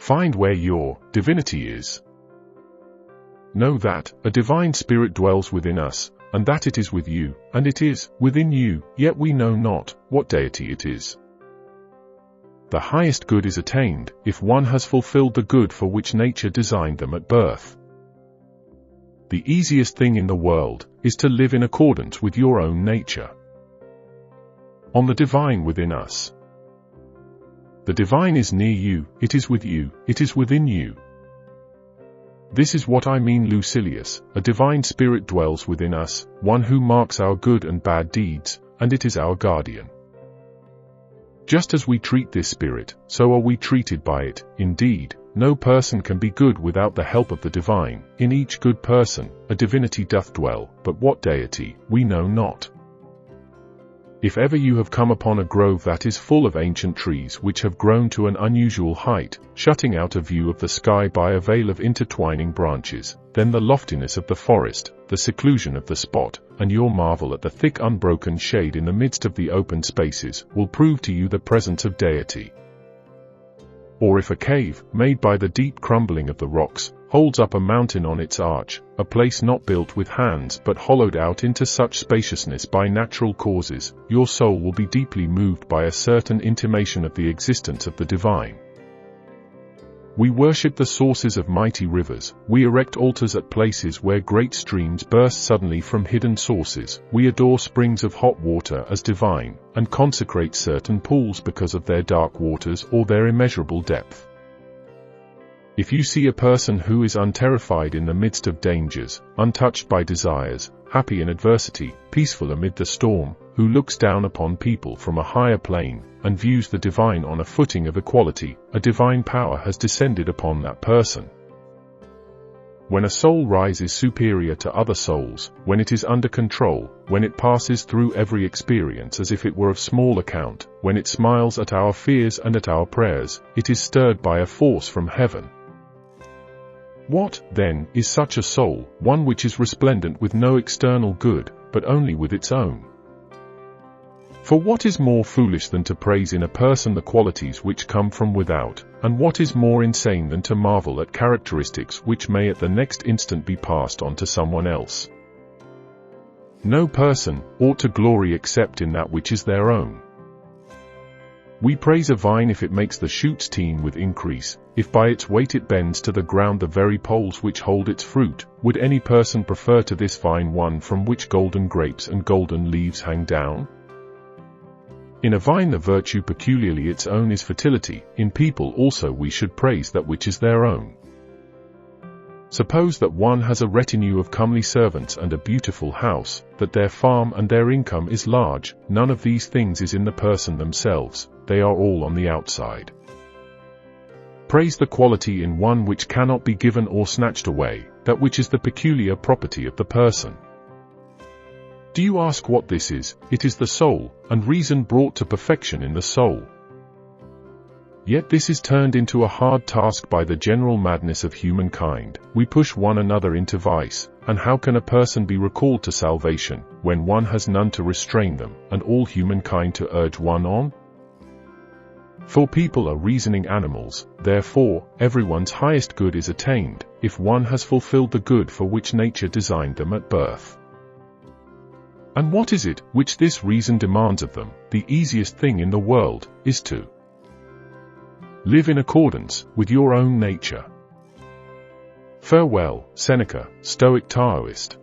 Find where your divinity is. Know that a divine spirit dwells within us, and that it is with you, and it is within you, yet we know not what deity it is. The highest good is attained if one has fulfilled the good for which nature designed them at birth. The easiest thing in the world is to live in accordance with your own nature. On the divine within us. The divine is near you, it is with you, it is within you. This is what I mean, Lucilius. A divine spirit dwells within us, one who marks our good and bad deeds, and it is our guardian. Just as we treat this spirit, so are we treated by it. Indeed, no person can be good without the help of the divine. In each good person, a divinity doth dwell, but what deity, we know not. If ever you have come upon a grove that is full of ancient trees which have grown to an unusual height, shutting out a view of the sky by a veil of intertwining branches, then the loftiness of the forest, the seclusion of the spot, and your marvel at the thick unbroken shade in the midst of the open spaces, will prove to you the presence of deity. Or if a cave, made by the deep crumbling of the rocks, holds up a mountain on its arch, a place not built with hands but hollowed out into such spaciousness by natural causes, your soul will be deeply moved by a certain intimation of the existence of the divine. We worship the sources of mighty rivers, we erect altars at places where great streams burst suddenly from hidden sources, we adore springs of hot water as divine, and consecrate certain pools because of their dark waters or their immeasurable depth. If you see a person who is unterrified in the midst of dangers, untouched by desires, happy in adversity, peaceful amid the storm, who looks down upon people from a higher plane, and views the divine on a footing of equality, a divine power has descended upon that person. When a soul rises superior to other souls, when it is under control, when it passes through every experience as if it were of small account, when it smiles at our fears and at our prayers, it is stirred by a force from heaven. What, then, is such a soul? One which is resplendent with no external good, but only with its own. For what is more foolish than to praise in a person the qualities which come from without, and what is more insane than to marvel at characteristics which may at the next instant be passed on to someone else? No person ought to glory except in that which is their own. We praise a vine if it makes the shoots teem with increase, if by its weight it bends to the ground the very poles which hold its fruit. Would any person prefer to this vine one from which golden grapes and golden leaves hang down? In a vine the virtue peculiarly its own is fertility, in people also we should praise that which is their own. Suppose that one has a retinue of comely servants and a beautiful house, that their farm and their income is large, none of these things is in the person themselves, they are all on the outside. Praise the quality in one which cannot be given or snatched away, that which is the peculiar property of the person. Do you ask what this is? It is the soul, and reason brought to perfection in the soul. Yet this is turned into a hard task by the general madness of humankind. We push one another into vice, and how can a person be recalled to salvation, when one has none to restrain them, and all humankind to urge one on? For people are reasoning animals, therefore, everyone's highest good is attained, if one has fulfilled the good for which nature designed them at birth. And what is it which this reason demands of them? The easiest thing in the world is to live in accordance with your own nature. Farewell, Seneca, Stoic Taoist.